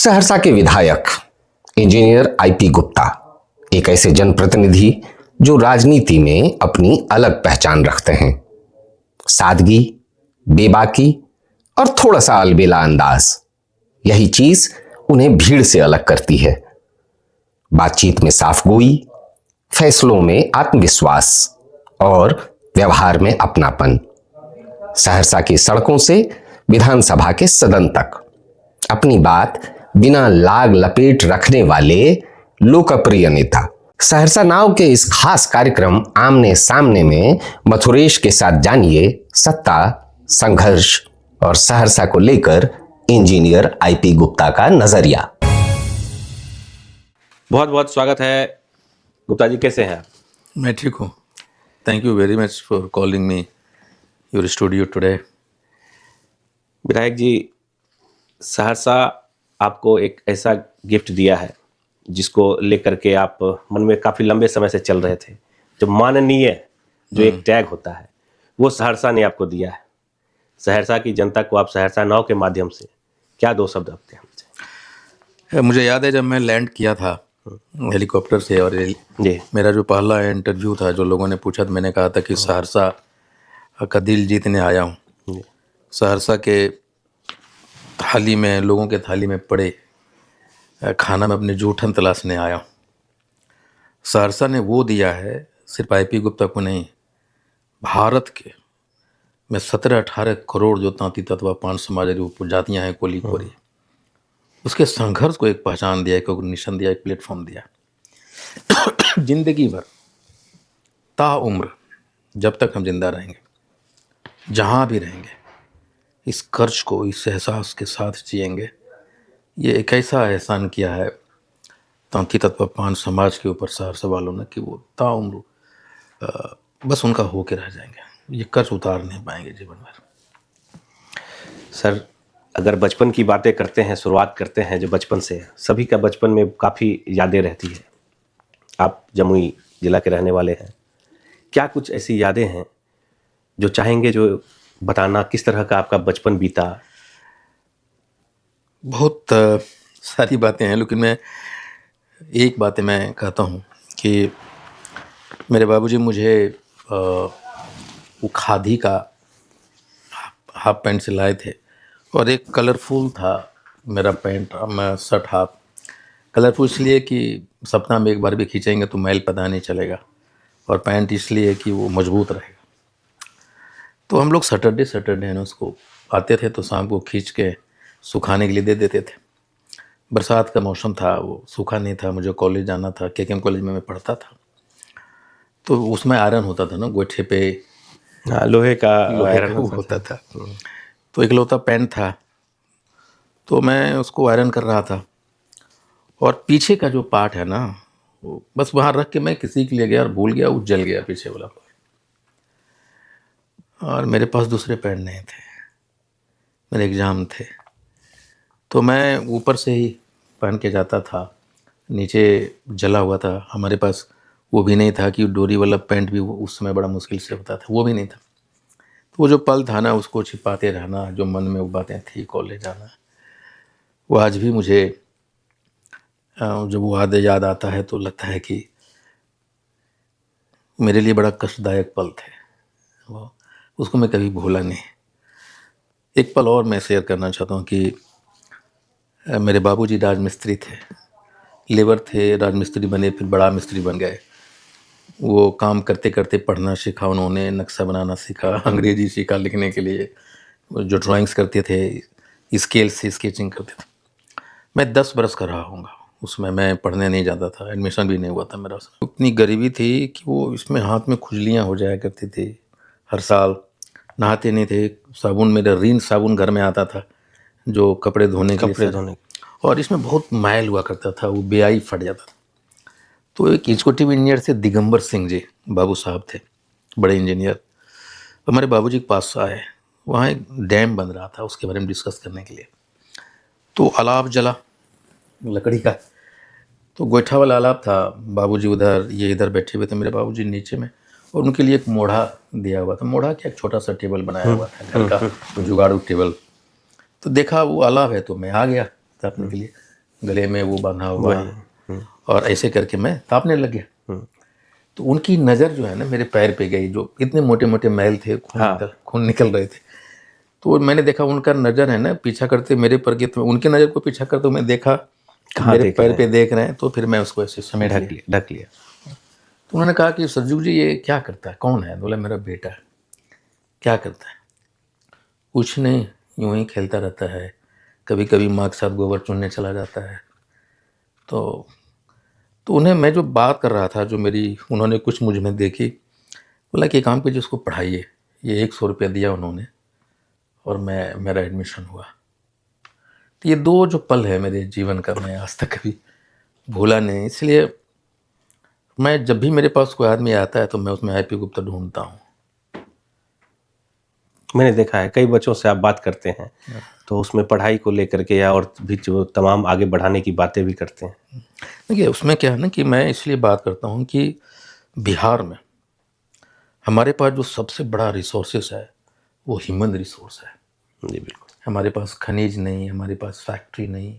सहरसा के विधायक engineer IP Gupta एक ऐसे जनप्रतिनिधि जो राजनीति में अपनी अलग पहचान रखते हैं। सादगी, बेबाकी और थोड़ा सा अलबेला अंदाज, यही चीज उन्हें भीड़ से अलग करती है। बातचीत में साफगोई, फैसलों में आत्मविश्वास और व्यवहार में अपनापन। सहरसा की सड़कों से विधानसभा के सदन तक अपनी बात बिना लाग लपेट रखने वाले लोकप्रिय नेता। सहरसा नाव के इस खास कार्यक्रम आमने सामने में मथुरेश के साथ जानिए सत्ता, संघर्ष और सहरसा को लेकर इंजीनियर आईपी गुप्ता का नजरिया। बहुत बहुत स्वागत है गुप्ता जी, कैसे हैं? मैं ठीक हूँ। Thank you very much for calling me your studio today. विधायक जी, सहरसा आपको एक ऐसा गिफ्ट दिया है जिसको लेकर के आप मन में काफ़ी लंबे समय से चल रहे थे। जो माननीय जो एक टैग होता है वो सहरसा ने आपको दिया है। सहरसा की जनता को आप सहरसा नाव के माध्यम से क्या दो शब्द आपके हमसे? मुझे याद है जब मैं लैंड किया था हेलीकॉप्टर से और जी, मेरा जो पहला इंटरव्यू था, जो लोगों ने पूछा तो मैंने कहा था कि सहरसा का दिल जीतने आया हूँ। सहरसा के थाली में, लोगों के थाली में पड़े खाना में अपने जूठन तलाशने आया हूँ। सहरसा ने वो दिया है, सिर्फ आईपी गुप्ता को नहीं, भारत के में 17-18 करोड़ जो तांती तत्वा पान समाज जातियाँ हैं, कोली कोरी, उसके संघर्ष को एक पहचान दिया, एक ऑर्गेनाइजेशन दिया, एक प्लेटफॉर्म दिया। जिंदगी भर ताउम्र जब तक हम जिंदा रहेंगे, जहाँ भी रहेंगे, इस कर्ज को, इस एहसास के साथ जिएंगे। ये एक ऐसा एहसान किया है तांती तत्व पान समाज के ऊपर सहरसा वालों ने कि वो ताउम्र बस उनका होके रह जाएंगे। ये कर्ज उतार नहीं पाएंगे जीवन भर। सर, अगर बचपन की बातें करते हैं, शुरुआत करते हैं जो बचपन से, सभी का बचपन में काफ़ी यादें रहती है। आप जमुई जिला के रहने वाले हैं, क्या कुछ ऐसी यादें हैं जो चाहेंगे जो बताना, किस तरह का आपका बचपन बीता? बहुत सारी बातें हैं, लेकिन मैं एक बात मैं कहता हूँ कि मेरे बाबूजी मुझे वो खादी का हाफ पैंट सिलाए थे और एक कलरफुल था मेरा पैंट, मैं शर्ट हाफ कलरफुल इसलिए कि सप्ताह में एक बार भी खींचेंगे तो मैल पता नहीं चलेगा, और पैंट इसलिए कि वो मजबूत रहेगा। तो हम लोग सैटरडे है ना, उसको आते थे तो शाम को खींच के सुखाने के लिए दे देते थे। बरसात का मौसम था, वो सूखा नहीं था, मुझे कॉलेज जाना था, केकेएम कॉलेज में मैं पढ़ता था, तो उसमें आयरन होता था ना, गोईठे पे लोहे का आयरन होता था। तो इकलौता पैंट था, तो मैं उसको आयरन कर रहा था, और पीछे का जो पार्ट है ना, वो बस वहाँ रख के मैं किसी के लिए गया और भूल गया, वो जल गया पीछे वाला पार्ट, और मेरे पास दूसरे पैंट नहीं थे, मेरे एग्ज़ाम थे, तो मैं ऊपर से ही पहन के जाता था, नीचे जला हुआ था। हमारे पास वो भी नहीं था कि डोरी वाला पैंट भी उस समय बड़ा मुश्किल से होता था, वो भी नहीं था। तो वो जो पल था ना, उसको छिपाते रहना, जो मन में वो बातें थी, कॉलेज जाना, वो आज भी मुझे जब वो याद आता है तो लगता है कि मेरे लिए बड़ा कष्टदायक पल थे वो, उसको मैं कभी भूला नहीं। एक पल और मैं शेयर करना चाहता हूँ कि मेरे बाबूजी राजमिस्त्री थे, लेबर थे, राजमिस्त्री बने, फिर बड़ा मिस्त्री बन गए। वो काम करते करते पढ़ना सीखा उन्होंने, नक्शा बनाना सीखा, अंग्रेजी सीखा लिखने के लिए, जो ड्राइंग्स करते थे, स्केल से स्केचिंग करते थे। मैं 10 बरस का रहा हूँगा उसमें, मैं पढ़ने नहीं जाता था, एडमिशन भी नहीं हुआ था मेरा। उतनी गरीबी थी कि वो इसमें हाथ में खुजलियाँ हो जाया करती थी हर साल। नहाते नहीं थे, साबुन, मेरा रीन साबुन घर में आता था जो कपड़े धोने के लिए, और इसमें बहुत मैल हुआ करता था, वो बेआई फट जाता था। तो एक एग्जीक्यूटिव इंजीनियर थे दिगंबर सिंह जी, बाबू साहब थे, बड़े इंजीनियर, हमारे बाबूजी के पास आए। वहाँ एक डैम बन रहा था, उसके बारे में डिस्कस करने के लिए। तो अलाव जला लकड़ी का, तो गोईठा वाला अलाव था, बाबूजी उधर, ये इधर बैठे हुए थे, मेरे बाबूजी नीचे में, और उनके लिए एक मोढ़ा दिया हुआ था। मोढ़ा क्या, एक छोटा सा टेबल बनाया हुआ था घर का, जुगाड़ू टेबल। तो देखा वो अलाव है तो मैं आ गया तापने के लिए, गले में वो बांधा हुआ, और ऐसे करके मैं तापने लग गया। तो उनकी नज़र जो है ना मेरे पैर पे गई, जो इतने मोटे मोटे मैल थे, खून निकल रहे थे। तो मैंने देखा उनका नज़र है ना पीछा करते मेरे पर के, तो उनके नज़र को पीछा करते मैं देखा मेरे पैर पे देख रहे हैं, तो फिर मैं उसको ऐसे समेट ढक लिया। तो उन्होंने कहा कि सरजू जी ये क्या करता है, कौन है? बोला मेरा बेटा है। क्या करता है? कुछ नहीं, यूं ही खेलता रहता है, कभी कभी माँ के साथ गोबर चुनने चला जाता है। तो उन्हें मैं जो बात कर रहा था, जो मेरी उन्होंने कुछ मुझ में देखी, बोला कि काम कीजिए उसको पढ़ाइए। ये 100 रुपया दिया उन्होंने, और मेरा एडमिशन हुआ। तो ये 2 जो पल है मेरे जीवन का, मैं आज तक कभी भूला नहीं। इसलिए मैं जब भी मेरे पास कोई आदमी आता है तो मैं उसमें IP गुप्ता ढूंढता हूँ। मैंने देखा है कई बच्चों से आप बात करते हैं तो उसमें पढ़ाई को लेकर के या और भी जो तमाम आगे बढ़ाने की बातें भी करते हैं। देखिए उसमें क्या है ना कि मैं इसलिए बात करता हूँ कि बिहार में हमारे पास जो सबसे बड़ा रिसोर्सेस है वो ह्यूमन रिसोर्स है। जी बिल्कुल। हमारे पास खनिज नहीं, हमारे पास फैक्ट्री नहीं,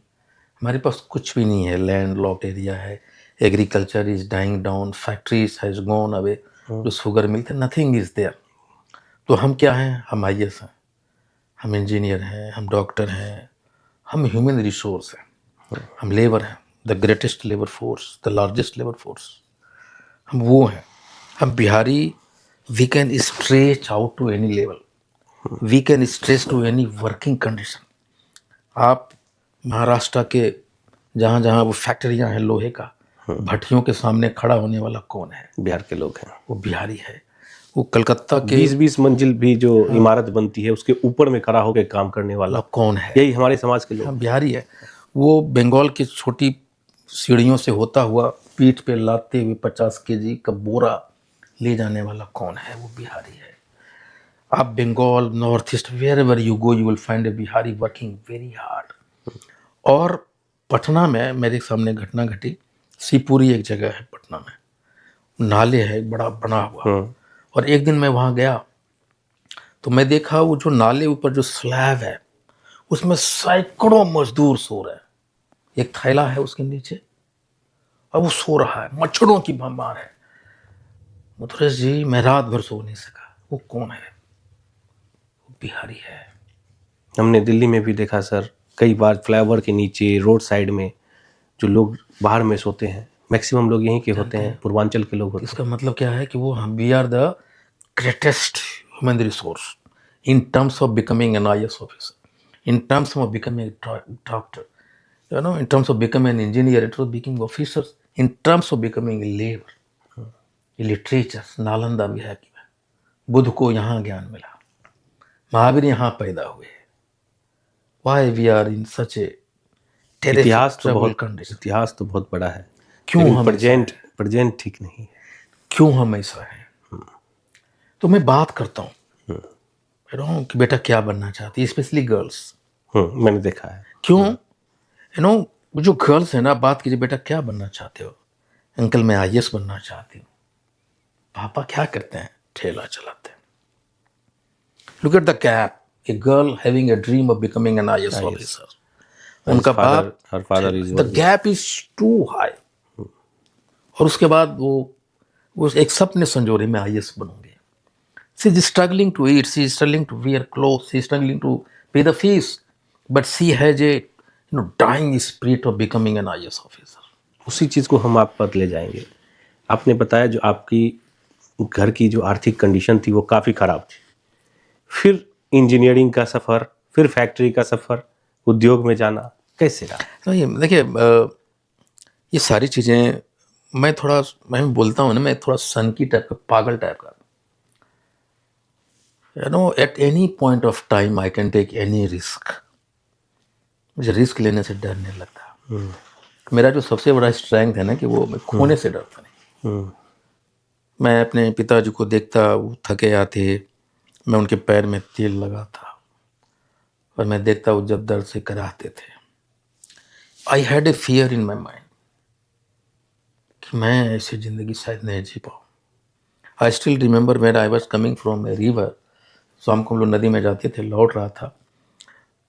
हमारे पास कुछ भी नहीं है। लैंड लॉक्ड एरिया है, agriculture is dying down, factories has gone away, जो शुगर मिल थे, नथिंग इज देयर। तो हम क्या हैं? हम IAS हैं, हम इंजीनियर हैं, हम डॉक्टर हैं, हम ह्यूमन रिसोर्स हैं, हम लेबर हैं, the greatest labour force, the largest labour force, हम वो हैं। हम Bihari, we can stretch out to any level, we can stretch to any working condition. आप महाराष्ट्र के जहाँ जहाँ वो फैक्ट्रियाँ हैं लोहे का, भट्टियों के सामने खड़ा होने वाला कौन है? बिहार के लोग हैं, वो बिहारी है। वो कलकत्ता के 20-20 मंजिल भी जो इमारत बनती है उसके ऊपर में खड़ा होकर काम करने वाला कौन है? यही हमारे समाज के लोग। हाँ, बिहारी है। वो बंगाल की छोटी सीढ़ियों से होता हुआ पीठ पे लाते हुए 50 kg का बोरा ले जाने वाला कौन है? वो बिहारी है। आप Bengal, north east, wherever you go you will find a Bihari working very hard. और पटना में मेरे सामने घटना घटी। शिवपुरी एक जगह है पटना में, नाले है बड़ा बना हुआ, और एक दिन मैं वहाँ गया तो मैं देखा वो जो नाले ऊपर जो स्लैब है उसमें सैकड़ों मजदूर सो रहे हैं। एक थैला है उसके नीचे और वो सो रहा है, मच्छरों की भरमार है। मुथुरेश जी मैं रात भर सो नहीं सका। वो कौन है? वो बिहारी है। हमने दिल्ली में भी देखा सर, कई बार फ्लाईओवर के नीचे रोड साइड में जो लोग बाहर में सोते हैं, मैक्सिमम लोग यहीं के होते हैं, पूर्वांचल के लोग होते हैं। इसका मतलब क्या है कि वो हम we are the greatest human resource in terms of becoming an IAS officer, in terms of becoming a doctor, you know, in terms of becoming an engineer, in terms of becoming officers, in terms of becoming a labor, literature, Nalanda भी है कि बुद्ध को यहाँ ज्ञान मिला, महावीर यहाँ पैदा हुए। Why we are in such a इतिहास तो बहुत बड़ा है, क्यों हम प्रेजेंट ठीक नहीं है, क्यों हम ऐसा है? तो मैं बात करता हूँ कि बेटा क्या बनना चाहती है, स्पेशली गर्ल्स। मैंने देखा है। क्यों? जो गर्ल्स है ना, बात कीजिए बेटा क्या बनना चाहते हो? अंकल मैं IAS बनना चाहती हूँ। पापा क्या करते हैं? ठेला चलाते हैं। Look at the gap, a girl having a dream of becoming an IAS officer, उनका बाप, the gap is too high. और उसके बाद वो एक सपने संजोरे में IAS बनूंगी। She is struggling to eat, she is struggling to wear clothes, she is struggling to pay the fees, but she has a dying spirit of becoming an IAS officer. उसी चीज़ को हम आप पर ले जाएंगे। आपने बताया जो आपकी घर की जो आर्थिक कंडीशन थी वो काफ़ी ख़राब थी, फिर इंजीनियरिंग का सफ़र, फिर फैक्ट्री का सफ़र, उद्योग में जाना कैसे रहा? तो देखिए ये सारी चीज़ें मैं बोलता हूँ ना, मैं थोड़ा सनकी टाइप का, पागल टाइप का। at any point of time I can take any risk. मुझे रिस्क लेने से डर नहीं लगता। मेरा जो सबसे बड़ा स्ट्रेंथ है ना कि वो मैं खोने से डरता नहीं। मैं अपने पिताजी को देखता, वो थके आते, मैं उनके पैर में तेल लगाता और मैं देखता वो जब दर्द से कराहते थे। I had a fear in my mind कि मैं ऐसी ज़िंदगी शायद नहीं जी पाऊँ। I still remember when I was coming from a river, शाम को हम लोग नदी में जाते थे, लौट रहा था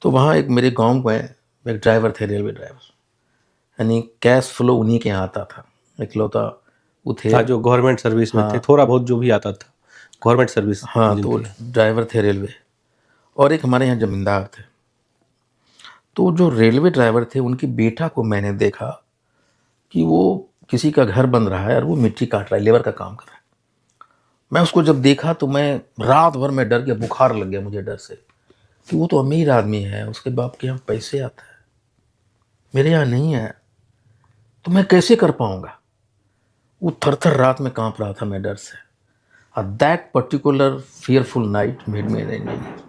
तो वहाँ एक मेरे गांव में एक ड्राइवर थे, रेलवे ड्राइवर। यानी कैश फ्लो उन्हीं के यहाँ आता था, इकलौता वो थे। हाँ, जो गवर्नमेंट सर्विस में थे, थोड़ा बहुत जो भी आता था गवर्नमेंट सर्विस। हाँ, तो ड्राइवर थे रेलवे, और एक हमारे यहाँ जमींदार थे। तो जो रेलवे ड्राइवर थे उनकी बेटा को मैंने देखा कि वो किसी का घर बन रहा है और वो मिट्टी काट रहा है, लेबर का काम कर रहा है। मैं उसको जब देखा तो मैं रात भर में डर गया, बुखार लग गया मुझे डर से कि वो तो अमीर आदमी है, उसके बाप के यहाँ पैसे आता है, मेरे यहाँ नहीं है, तो मैं कैसे कर पाऊंगा। वो थर थर रात में कांप रहा था मैं डर से। That particular fearful night made me an engineer.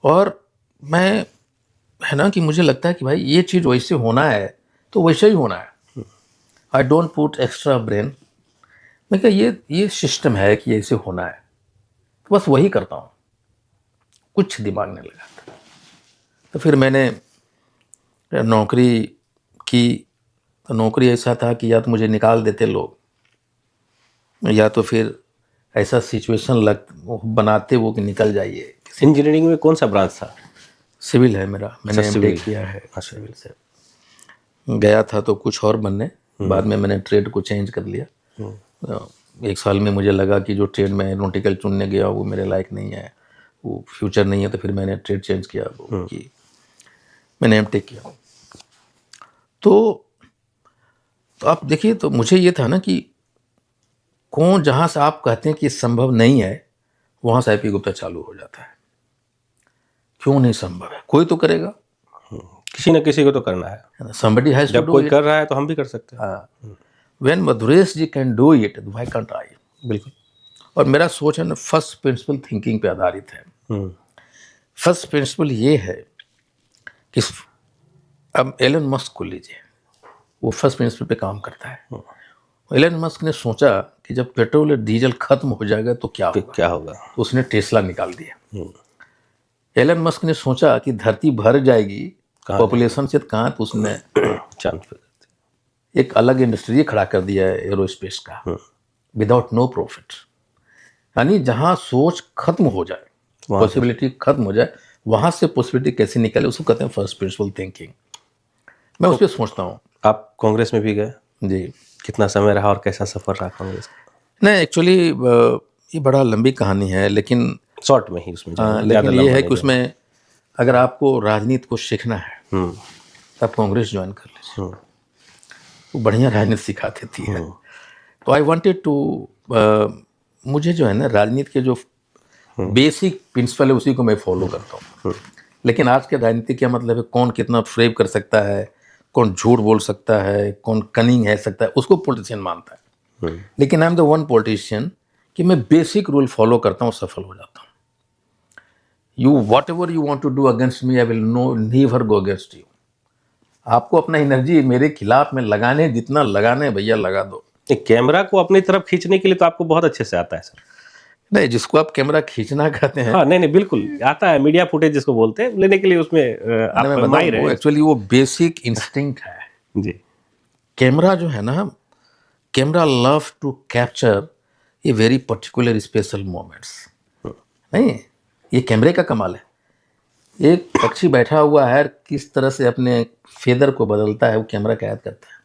और मैं, है ना, कि मुझे लगता है कि भाई ये चीज़ वैसे होना है तो वैसे ही होना है। I don't put extra brain. मैं क्या, ये सिस्टम है कि ऐसे होना है, तो बस वही करता हूँ, कुछ दिमाग नहीं लगाता। तो फिर मैंने नौकरी की, तो नौकरी ऐसा था कि या तो मुझे निकाल देते लोग, या तो फिर ऐसा सिचुएशन बनाते वो कि निकल जाइए। इंजीनियरिंग में कौन सा ब्रांच था? सिविल है मेरा, मैंने अच्छा, एमटेक सिविल। किया है सिविल से। गया था तो कुछ और बनने, बाद में मैंने ट्रेड को चेंज कर लिया। एक साल में मुझे लगा कि जो ट्रेड में एरोनॉटिकल चुनने गया वो मेरे लायक नहीं है, वो फ्यूचर नहीं है, तो फिर मैंने ट्रेड चेंज किया, वो कि मैंने एमटेक किया। तो आप देखिए, तो मुझे ये था ना कि कौन, जहाँ से आप कहते हैं कि संभव नहीं है, वहाँ से आईपी गुप्ता चालू हो जाता है। क्यों नहीं संभव है, कोई तो करेगा, किसी न किसी को तो करना है। somebody has to जब do कोई it. कर रहा है तो हम भी कर सकते हैं। हाँ, when Madhuresh ji can do it, why can't I? बिल्कुल। और मेरा सोच है ना फर्स्ट प्रिंसिपल थिंकिंग पे आधारित है। फर्स्ट प्रिंसिपल ये है कि अब एलन मस्क को लीजिए, वो फर्स्ट प्रिंसिपल पे काम करता है। एलन मस्क ने सोचा कि जब पेट्रोल और डीजल खत्म हो जाएगा तो क्या होगा, क्या होगा? तो उसने टेस्ला निकाल दिया। एलन मस्क ने सोचा कि धरती भर जाएगी पॉपुलेशन से, कहाँ, तो उसने चांद पे एक अलग इंडस्ट्री खड़ा कर दिया है एरोस्पेस का, विदाउट नो प्रॉफिट। यानी जहाँ सोच खत्म हो जाए, पॉसिबिलिटी खत्म हो जाए, वहाँ से पॉसिबिलिटी कैसे निकले, उसको कहते हैं फर्स्ट प्रिंसिपल थिंकिंग। मैं उस पर सोचता हूँ। आप कांग्रेस में भी गए जी, कितना समय रहा और कैसा सफर रहा कांग्रेस का? नहीं, एक्चुअली ये बड़ा लंबी कहानी है, लेकिन शॉर्ट में ही उसमें लेकिन ये है कि उसमें अगर आपको राजनीति को सीखना है तब कांग्रेस ज्वाइन कर लीजिए, वो बढ़िया राजनीति सिखा देती है। तो आई वांटेड टू, मुझे जो है ना राजनीति के जो बेसिक प्रिंसिपल है उसी को मैं फॉलो करता हूँ। लेकिन आज के राजनीति क्या मतलब है, कौन कितना फ्रेब कर सकता है, कौन झूठ बोल सकता है, कौन कनिंग है सकता है, उसको पॉलिटिशियन मानता है। लेकिन आई एम द वन पॉलिटिशियन कि मैं बेसिक रूल फॉलो करता हूँ, सफल हो जाता हूँ। You whatever you want to do against me, I will no never go against you. आपको अपना एनर्जी मेरे खिलाफ में लगाने, जितना लगाने भैया लगा दो। कैमरा को अपनी तरफ खींचने के लिए तो आपको बहुत अच्छे से आता है सर। नहीं, जिसको आप कैमरा खींचना कहते हैं, हाँ, नहीं बिल्कुल आता है, मीडिया फुटेज जिसको बोलते हैं, लेने के लिए उसमें आप माहिर हैं। एक्चुअली वो बेसिक इंस्टिंक्ट है जी। कैमरा जो है ना, camera love to capture a very particular special moments. नहीं, ये कैमरे का कमाल है। एक पक्षी बैठा हुआ है, किस तरह से अपने फेदर को बदलता है, वो कैमरा कैद करता है।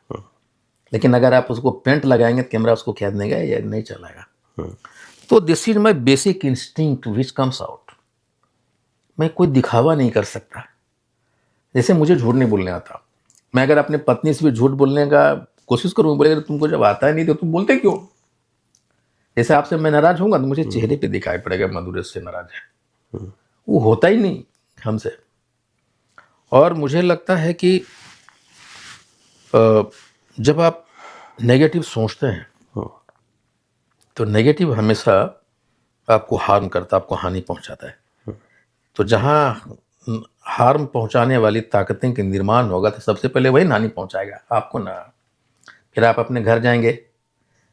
लेकिन अगर आप उसको पेंट लगाएंगे तो कैमरा उसको कैद नहीं गया, या नहीं चलाएगा। तो this is my basic instinct which comes out. मैं कोई दिखावा नहीं कर सकता। जैसे मुझे झूठ नहीं बोलने आता, मैं अगर अपने पत्नी से भी झूठ बोलने का कोशिश करूँ, बोलेगा तुमको जब आता है नहीं तो तुम बोलते क्यों। जैसे आपसे मैं नाराज होऊंगा तो मुझे चेहरे पे दिखाई पड़ेगा मधुरेश से नाराज है, वो होता ही नहीं हमसे। और मुझे लगता है कि जब आप नेगेटिव सोचते हैं तो नेगेटिव हमेशा आपको हार्म करता, आपको हानि पहुंचाता है। तो जहां हार्म पहुंचाने वाली ताकतें के निर्माण होगा तो सबसे पहले वही हानि पहुंचाएगा, आपको ना। फिर आप अपने घर जाएंगे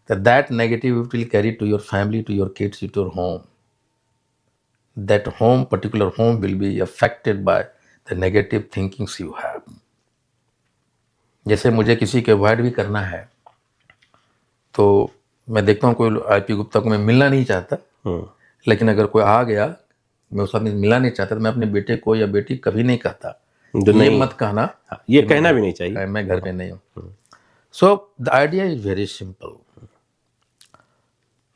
तो that negative will carry to your family, to your kids, to your home. That home, particular home will be affected by the negative thinkings you have. जैसे मुझे किसी के अवॉइड भी करना है तो मैं देखता हूँ कोई आईपी गुप्ता को मैं मिलना नहीं चाहता, लेकिन अगर कोई आ गया, मैं उस आदमी से मिलना नहीं चाहता, तो मैं अपने बेटे को या बेटी कभी नहीं कहता जो ये नहीं, मत कहना हाँ, ये कहना भी नहीं चाहिए। मैं घर पे नहीं हूँ। So the idea is very simple,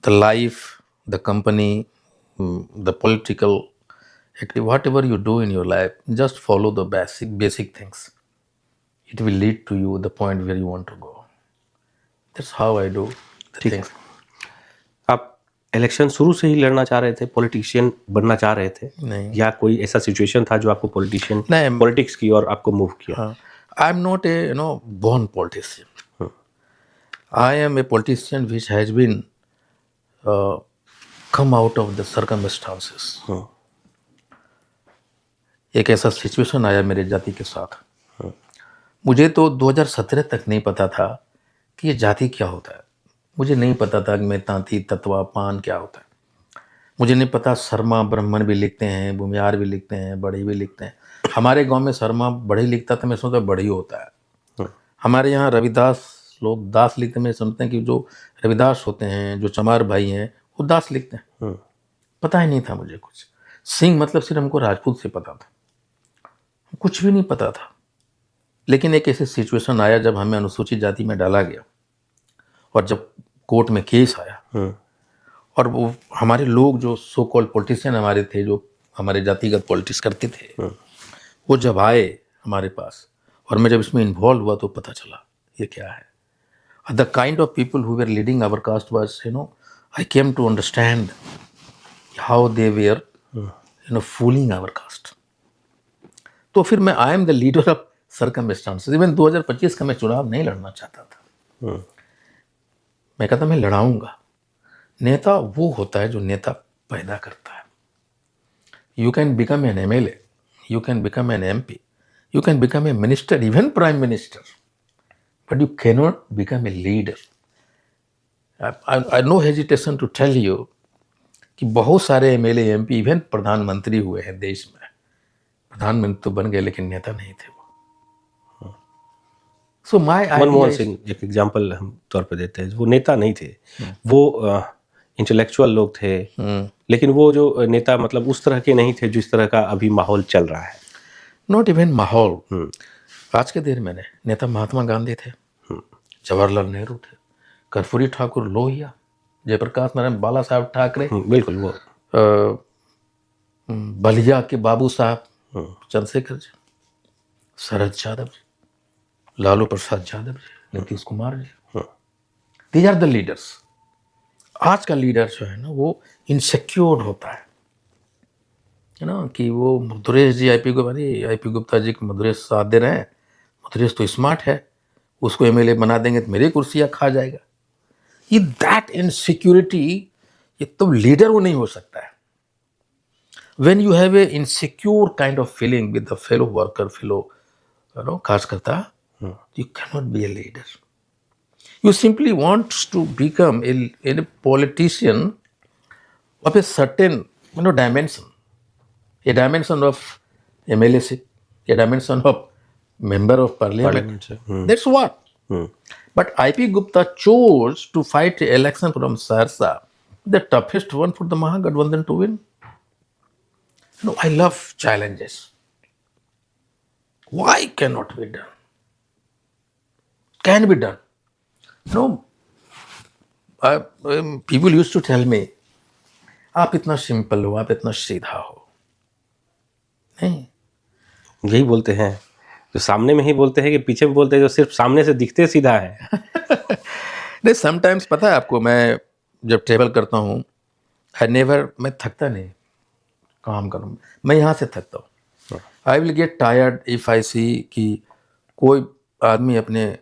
the life, the company, the political activity, whatever you do in your life, just follow the basic things. It will lead to you the point where you want to go. That's how I do the ठीक है। things. आप election शुरू से ही लड़ना चाह रहे थे, politician बनना चाह रहे थे, नहीं। या कोई ऐसा सिचुएशन था जो आपको नहीं। पॉलिटिक्स की और आपको मूव किया? I am not a born politician. I am a politician which has been come out of the circumstances. एक ऐसा सिचुएशन आया मेरे जाति के साथ। मुझे तो 2017 तक नहीं पता था कि ये जाति क्या होता है। मुझे नहीं पता था कि मैं तांती तत्वा पान क्या होता है। मुझे नहीं पता शर्मा ब्राह्मण भी लिखते हैं, भूमियार भी लिखते हैं, बढ़ई भी लिखते हैं। हमारे गांव में शर्मा बढ़ई लिखता था, मैं सोचता बढ़ई होता है। हमारे यहाँ रविदास लोग दास लिखते हैं, मैं समझते हैं कि जो रविदास होते हैं, जो चमार भाई हैं, वो दास लिखते हैं। पता ही नहीं था मुझे कुछ। सिंह मतलब सिर्फ हमको राजपूत से पता था, कुछ भी नहीं पता था। लेकिन एक ऐसी सिचुएशन आया जब हमें अनुसूचित जाति में डाला गया, और जब कोर्ट में केस आया, और वो हमारे लोग जो सो कॉल्ड पॉलिटिशियन हमारे थे, जो हमारे जातिगत पॉलिटिक्स करते थे, वो जब आए हमारे पास और मैं जब इसमें इन्वॉल्व हुआ तो पता चला ये क्या है। The kind of people who were leading our caste was I came to understand how they were fooling our caste. तो फिर मैं I am the leader of circumstances. Even 2025 का मैं चुनाव नहीं लड़ना चाहता था। मैं कहता मैं लड़ाऊंगा। नेता वो होता है जो नेता पैदा करता है। You can become an MLA, you can become an MP, you can become a minister, even prime minister, but you cannot become a leader. I no hesitation to tell you कि बहुत सारे एमएलए एमपी इवन प्रधानमंत्री हुए हैं देश में। प्रधानमंत्री तो बन गए लेकिन नेता नहीं थे वो। सो माय मनमोहन सिंह एक एग्जांपल हम तौर पे देते हैं, वो नेता नहीं थे, वो इंटेलेक्चुअल लोग थे, लेकिन वो जो नेता मतलब उस तरह के नहीं थे जिस तरह का अभी माहौल चल रहा है। नॉट इवन माहौल। आज के दिन में नेता महात्मा गांधी थे, जवाहरलाल नेहरू थे, कर्पूरी ठाकुर लोहिया, जयप्रकाश नारायण, बाला साहब ठाकरे, बिल्कुल वो बलिया के बाबू साहब, Chandrashekhar ji, Sharad Yadav ji, Lalu Prasad Yadav ji, Nitish Kumar ji. These are the leaders. आज का लीडर जो है वो इनसिक्योर होता है कि वो मधुरेश जी आईपी गुप्ता जी को मधुरेश साथ दे रहे हैं, मधुरेश तो स्मार्ट है, उसको एमएलए बना देंगे तो मेरी कुर्सियां खा जाएगा। ये दैट इनसिक्योरिटी, ये तो लीडर वो नहीं हो सकता है। When you have a insecure kind of feeling with the fellow worker, fellow कार्यकर्ता, you cannot be a leader. You simply want to become a politician of a certain dimension, a dimension of MLA, a dimension of member of parliament. That's what. But IP Gupta chose to fight the election from Saharsa, the toughest one for the Mahagathbandhan to win. I love challenges. Why cannot be done? Can be done. People used to tell me, आप इतना simple हो, आप इतना सीधा हो। नहीं, यही बोलते हैं जो सामने में ही बोलते हैं कि पीछे में बोलते हैं जो सिर्फ सामने से दिखते सीधा है। नहीं, समटाइम्स पता है आपको, मैं जब ट्रेवल करता हूँ, मैं थकता नहीं काम करूँ, मैं यहाँ से थकता हूँ। I will get tired if I see कि कोई आदमी अपने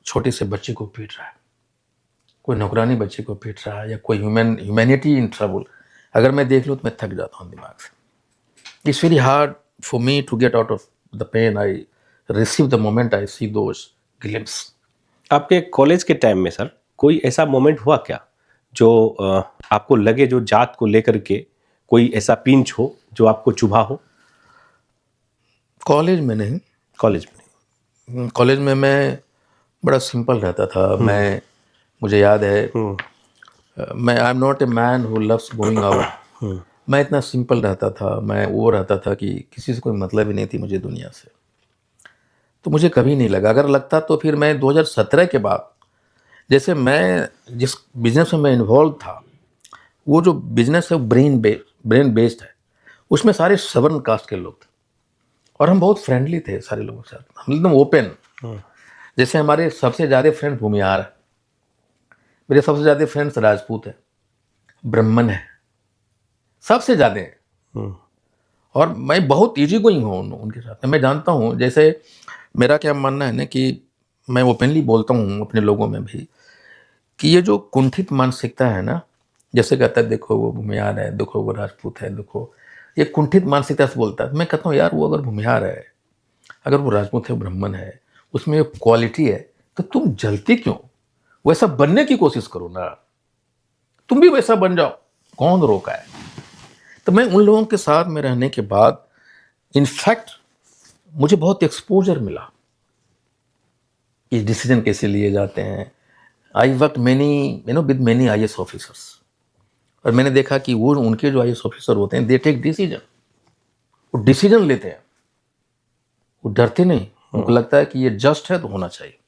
छोटे से बच्चे को पीट रहा है, कोई नौकरानी बच्चे को पीट रहा है, या कोई ह्यूमैनिटी इन ट्रबल। अगर मैं देख लूँ तो मैं थक जाता हूँ दिमाग से। It's very hard for me to get out of the pain I receive the moment I see those glimpse. आपके कॉलेज के टाइम में सर कोई ऐसा मोमेंट हुआ क्या जो आपको लगे, जो जात को लेकर के कोई ऐसा पिंच हो जो आपको चुभा हो? कॉलेज में नहीं। कॉलेज में मैं बड़ा सिंपल रहता था। मुझे याद है, मैं I am not a man who loves going out. मैं इतना सिंपल रहता था, मैं वो रहता था कि किसी से कोई मतलब ही नहीं थी मुझे दुनिया से। तो मुझे कभी नहीं लगा, अगर लगता तो फिर मैं 2017 के बाद, जैसे मैं जिस बिजनेस में मैं इन्वॉल्व था, वो जो बिजनेस है वो ब्रेन बेस्ड है, उसमें सारे सवर्न कास्ट के लोग थे और हम बहुत फ्रेंडली थे सारे लोगों के साथ, हम एकदम ओपन। जैसे हमारे सबसे ज़्यादा फ्रेंड भूमिहार है, मेरे सबसे ज़्यादा फ्रेंड्स राजपूत है, ब्राह्मण है, सबसे ज़्यादा है। और मैं बहुत इजी गोइंग हूँ उनके साथ, मैं जानता हूँ। जैसे मेरा क्या मानना है ना कि मैं ओपनली बोलता हूँ अपने लोगों में भी कि ये जो कुंठित मानसिकता है ना, जैसे कहता है देखो वो भूमिहार है, देखो वो राजपूत है, देखो, ये कुंठित मानसिकता से बोलता है। मैं कहता हूँ यार, वो अगर भूमिहार है, अगर वो राजपूत है, ब्राह्मण है, उसमें ये क्वालिटी है, तो तुम जलती क्यों? वैसा बनने की कोशिश करो ना, तुम भी वैसा बन जाओ, कौन रोका है? तो मैं उन लोगों के साथ में रहने के बाद इनफैक्ट मुझे बहुत एक्सपोजर मिला, ये डिसीजन कैसे लिए जाते हैं। I work many with many IAS officers, और मैंने देखा कि वो उनके जो IAS ऑफिसर होते हैं, दे टेक डिसीजन, वो डिसीजन लेते हैं, वो डरते नहीं, उनको लगता है कि ये जस्ट है तो होना चाहिए।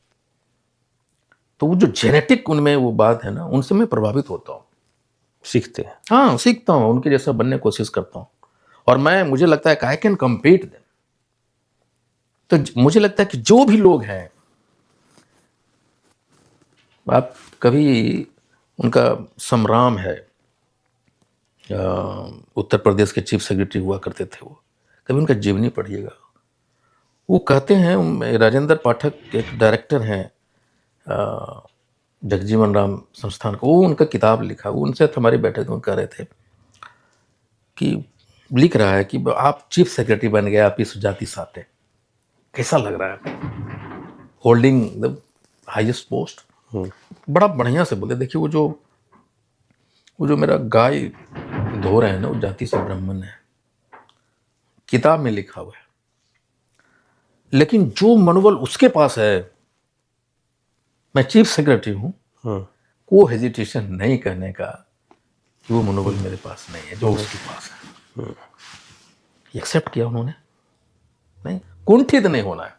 तो वो जो जेनेटिक उनमें वो बात है ना, उनसे मैं प्रभावित होता हूँ, सीखते हैं। हाँ सीखता हूँ, उनके जैसा बनने की कोशिश करता हूँ। और मुझे लगता है कि आई कैन कम्पीट देम। तो मुझे लगता है कि जो भी लोग हैं, आप कभी उनका संग्राम है, उत्तर प्रदेश के चीफ सेक्रेटरी हुआ करते थे वो, कभी उनका जीवनी पढ़िएगा। वो कहते हैं, राजेंद्र पाठक एक डायरेक्टर हैं जगजीवन राम संस्थान को, वो उनका किताब लिखा, वो उनसे हमारे बैठे थे, वो कह रहे थे कि लिख रहा है कि आप चीफ सेक्रेटरी बन गए, आप इस जाति साथ है, कैसा लग रहा है होल्डिंग द हाईएस्ट पोस्ट? बड़ा बढ़िया से बोले, देखिए वो जो मेरा गाय धो रहे हैं ना, वो जाति से ब्राह्मण है, किताब में लिखा हुआ है, लेकिन जो मनोबल उसके पास है, मैं चीफ सेक्रेटरी हूं, वो हेजिटेशन नहीं करने का कि वो मनोबल मेरे पास नहीं है जो उसके पास है। एक्सेप्ट किया उन्होंने, नहीं, कुंठित नहीं होना है।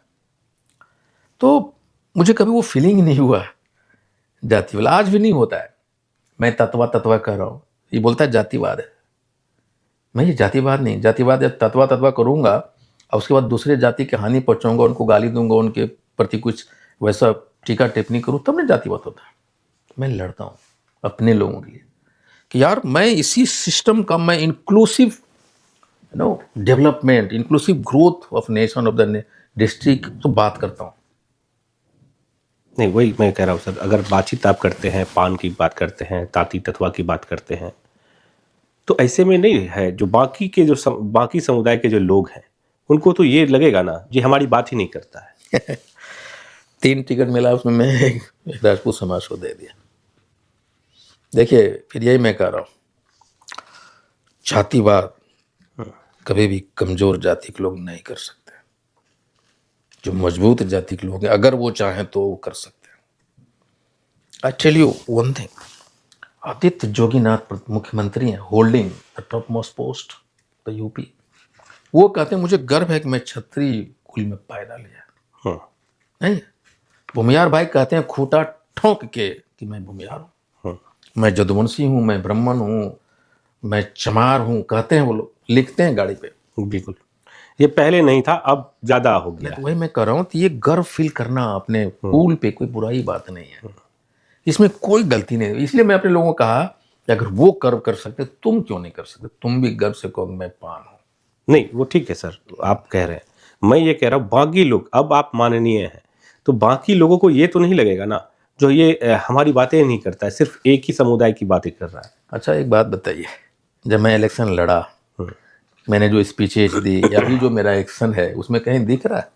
तो मुझे कभी वो फीलिंग नहीं हुआ जाति वाला, आज भी नहीं होता है। मैं तत्वा कह रहा हूँ, ये बोलता है जातिवाद है, मैं ये जातिवाद नहीं, जातिवाद जब तत्वा करूंगा और उसके बाद दूसरे जाति की हानि पहुंचाऊंगा, उनको गाली दूंगा, उनके प्रति कुछ वैसा टीका टिप्पणी करूं, तब नहीं जातिवाद होता है। मैं लड़ता हूं अपने लोगों के लिए कि यार मैं इसी सिस्टम का, मैं inclusive development, inclusive growth of nation of the district तो बात करता हूं। नहीं, वही मैं कह रहा हूँ सर, अगर बातचीत आप करते हैं, पान की बात करते हैं, ताती तत्वा की बात करते हैं, तो ऐसे में नहीं है, जो बाकी के जो बाकी समुदाय के जो लोग हैं, उनको तो ये लगेगा ना, ये हमारी बात ही नहीं करता है। 3 टिकट मिला, उसमें मैं एक राजपूत समाज को दे दिया। देखिए, फिर यही मैं कह रहा हूँ, जातिवाद कभी भी कमजोर जाति के लोग नहीं कर सकते। जो मजबूत जाति के लोग हैं, अगर वो चाहें तो वो कर सकते हैं। I tell you one thing, Aditya Joginath मुख्यमंत्री हैं, holding the top most post the UP. वो कहते हैं मुझे गर्व है कि मैं क्षत्रिय कुल में पैदा लिया। नहीं, भूमिहार भाई कहते हैं खूंटा ठोंक के कि मैं भूमिहार हूँ, मैं जदुवंशी हूँ, मैं ब्राह्मण हूँ, मैं चमार हूँ, कहते हैं वो लोग, लिखते हैं गाड़ी पे। बिल्कुल, ये पहले नहीं था, अब ज्यादा हो गया। तो वही मैं कह रहा हूँ, तो ये गर्व फील करना अपने कुल पे कोई बुराई बात नहीं है, इसमें कोई गलती नहीं है। इसलिए मैं अपने लोगों को कहा कि अगर वो गर्व कर सकते, तुम क्यों नहीं कर सकते? तुम भी गर्व से कहो मैं पान हूँ। नहीं, वो ठीक है सर, आप कह रहे हैं। मैं ये कह रहा हूँ, बाकी लोग, अब आप माननीय हैं तो बाकी लोगों को ये तो नहीं लगेगा ना, जो ये हमारी बातें नहीं करता है, सिर्फ एक ही समुदाय की बातें कर रहा है। अच्छा, एक बात बताइए, जब मैं इलेक्शन लड़ा, मैंने जो स्पीचेज दी, या अभी जो मेरा एक्शन है, उसमें कहीं दिख रहा है?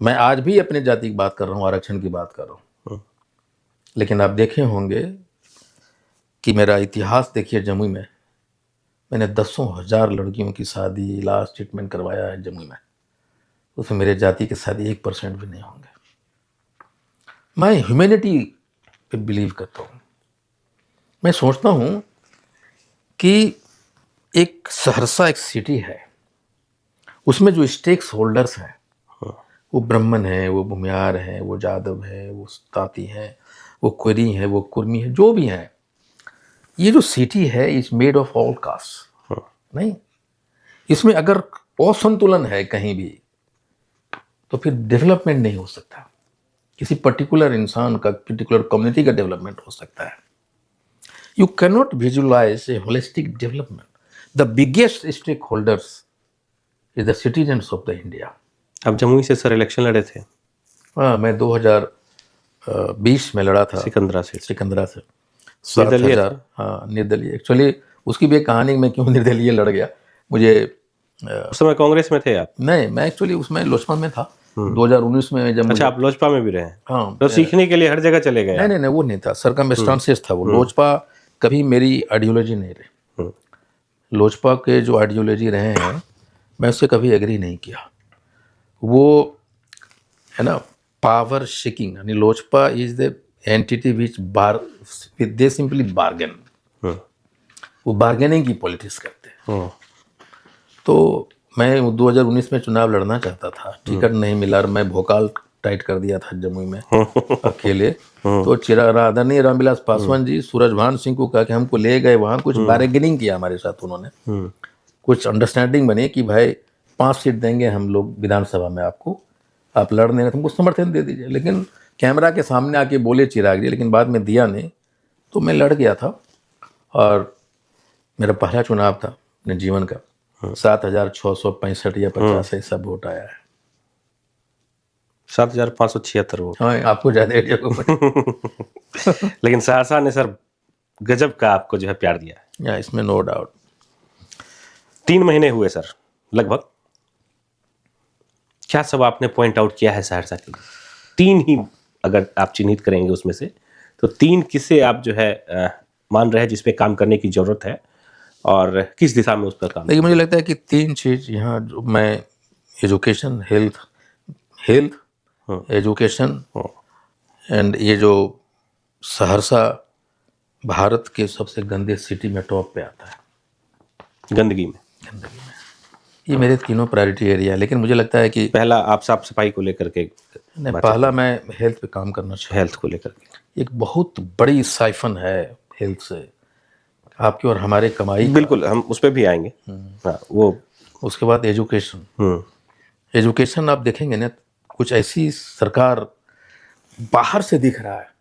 मैं आज भी अपने जाति की बात कर रहा हूँ, आरक्षण की बात कर रहा हूँ, लेकिन आप देखे होंगे कि मेरा इतिहास देखिए, जमुई में मैंने 10,000 लड़कियों की शादी, इलाज, ट्रीटमेंट करवाया है जमुई में, उसमें मेरे जाति की शादी 1% भी नहीं होंगे। मैं ह्यूमैनिटी पे बिलीव करता हूँ। मैं सोचता हूँ कि एक सहरसा एक सिटी है, उसमें जो स्टेक्स होल्डर्स हैं, वो ब्राह्मण है, वो भूमियार है, वो जादव है, वो ताती है, वो कुरी है, वो कुर्मी है, जो भी है, ये जो सिटी है is made of all cast. नहीं, इसमें अगर असंतुलन है कहीं भी तो फिर डेवलपमेंट नहीं हो सकता। किसी पर्टिकुलर इंसान का, पर्टिकुलर कम्युनिटी का डेवलपमेंट हो सकता है। You cannot visualise a holistic development. The biggest stake holders is the citizens of the India. आप जमुई से सर इलेक्शन लड़े थे? हाँ, मैं 2020 में लड़ा था सिकंदरा से। सिकंदरा से। निर्दलीय 7,000। हाँ, निर्दलीय। एक्चुअली उसकी भी एक कहानी, मैं क्यों निर्दलीय लड़ गया। मुझे उस समय कांग्रेस में थे आप? नहीं, मैं एक्चुअली उसमें लोजपा में था 2019 में जब अच्छा, आप लोजपा में भी रहे हैं? हाँ, तो सीखने के लिए हर जगह चले गए? नहीं, वो नहीं था, सरकमस्टांसेस था वो। लोजपा कभी मेरी आइडियोलॉजी नहीं रही। लोजपा के जो आइडियोलॉजी रहे हैं मैं उससे कभी एग्री नहीं किया। वो है ना पावर शेकिंग, यानी Lojpa is the entity which they simply bargain. वो बार्गेनिंग की पॉलिटिक्स करते हैं। तो मैं 2019 में चुनाव लड़ना चाहता था, टिकट नहीं मिला और मैं भोकाल टाइट कर दिया था जमुई में अकेले। तो आदरणीय रामविलास पासवान जी सूरजभान सिंह को कहा कि हमको ले गए वहाँ, कुछ बार्गेनिंग किया हमारे साथ उन्होंने, कुछ अंडरस्टैंडिंग बनी कि भाई 5 सीट देंगे हम लोग विधानसभा में आपको, आप लड़ने हैं तुमको समर्थन दे दीजिए। लेकिन कैमरा के सामने आके बोले चिराग जी, लेकिन बाद में दिया नहीं। तो मैं लड़ गया था और मेरा पहला चुनाव था अपने जीवन का। 7,665 या 50 ऐसा वोट आया है। 7,576 वोट। हाँ, आपको ज़्यादा आइडिया को पता। लेकिन सहरसा ने सर गजब का आपको जो है प्यार दिया है। या, इसमें नो डाउट। 3 महीने हुए सर लगभग, क्या सब आपने पॉइंट आउट किया है सहरसा के लिए? 3 ही अगर आप चिन्हित करेंगे उसमें से, तो 3 किस्से आप जो है मान रहे हैं जिस पे काम करने की जरूरत है और किस दिशा में उस पर काम? देखिए, मुझे लगता है कि 3 चीज़ यहाँ जो मैं एजुकेशन, हेल्थ एजुकेशन एंड ये जो सहरसा भारत के सबसे गंदे सिटी में टॉप पे आता है गंदगी में। ये मेरे तीनों प्रायोरिटी एरिया है। लेकिन मुझे लगता है कि पहला आप साफ सफाई को लेकर के, नहीं, पहला मैं हेल्थ पे काम करना चाहता हेल्थ को लेकर के। हूँ। एक बहुत बड़ी साइफन है हेल्थ से आपकी और हमारे कमाई का। बिल्कुल, हम उस पर भी आएंगे। हाँ, वो उसके बाद एजुकेशन आप देखेंगे ना, कुछ ऐसी सरकार बाहर से दिख रहा है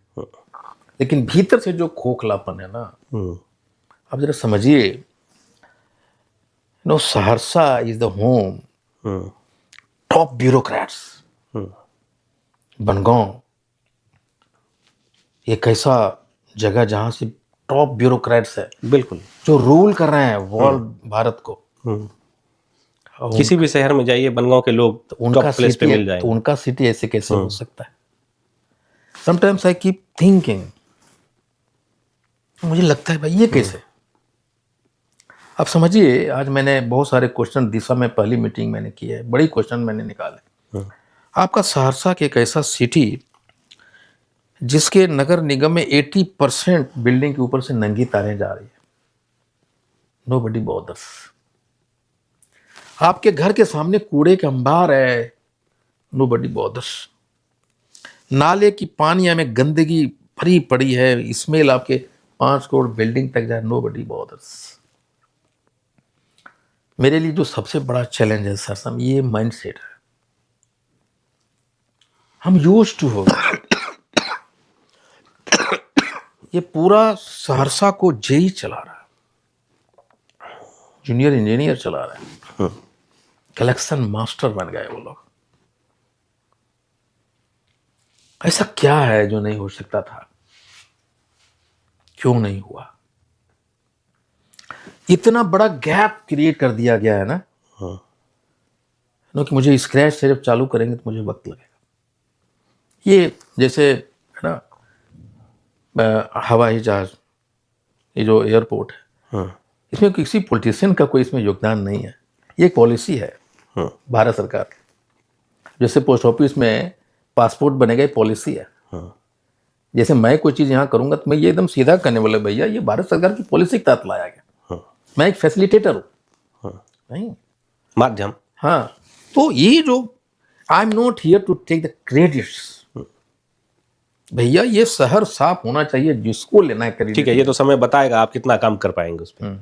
लेकिन भीतर से जो खोखलापन है ना, आप जरा समझिए। No, Saharsa is the home top bureaucrats. Bangaon एक ऐसा जगह जहां से टॉप ब्यूरोक्रेट्स है, बिल्कुल, जो रूल कर रहे हैं वर्ल्ड भारत को। किसी भी शहर में जाइए, बनगांव के लोग उनका टॉप प्लेस पे मिल जाएंगे। तो उनका सिटी ऐसे कैसे हो सकता है? समटाइम्स आई कीप थिंकिंग, मुझे लगता है भाई ये कैसे। आप समझिए, आज मैंने बहुत सारे क्वेश्चन दिशा में पहली मीटिंग मैंने की है, बड़ी क्वेश्चन मैंने निकाले। आपका सहरसा के एक ऐसा सिटी जिसके नगर निगम में 80% बिल्डिंग के ऊपर से नंगी तारें जा रही है, नोबडी बॉदर्स। आपके घर के सामने कूड़े का अंबार है, नोबडी बॉदर्स। नाले की पानिया में गंदगी भरी पड़ी है, स्मेल आपके 5 करोड़ बिल्डिंग तक जाए, नोबडी बॉदर्स। मेरे लिए जो सबसे बड़ा चैलेंज है सरसा में, ये माइंडसेट है। हम यूज्ड टू हो, ये पूरा सहरसा को जेई चला रहा है, जूनियर इंजीनियर चला रहा है, कलेक्शन मास्टर बन गए वो लोग। ऐसा क्या है जो नहीं हो सकता था? क्यों नहीं हुआ? इतना बड़ा गैप क्रिएट कर दिया गया है ना, कि मुझे स्क्रैच से जब चालू करेंगे तो मुझे वक्त लगेगा। ये जैसे है ना हवाई जहाज, ये जो एयरपोर्ट है, इसमें किसी पॉलिटिशियन का कोई इसमें योगदान नहीं है। ये एक पॉलिसी है भारत सरकार की। जैसे पोस्ट ऑफिस में पासपोर्ट बनेगा, पॉलिसी है। जैसे मैं कोई चीज़ यहाँ करूँगा तो मैं ये एकदम सीधा करने वाला, भैया ये भारत सरकार की पॉलिसी के तहत लाया गया, मैं एक फैसिलिटेटर हूँ, नहीं माध्यम। हाँ, तो ये जो I am not here to take the credits. भैया ये शहर साफ होना चाहिए, जिसको लेना है क्रेडिट। ठीक है, ये तो समय बताएगा आप कितना काम कर पाएंगे उस पर।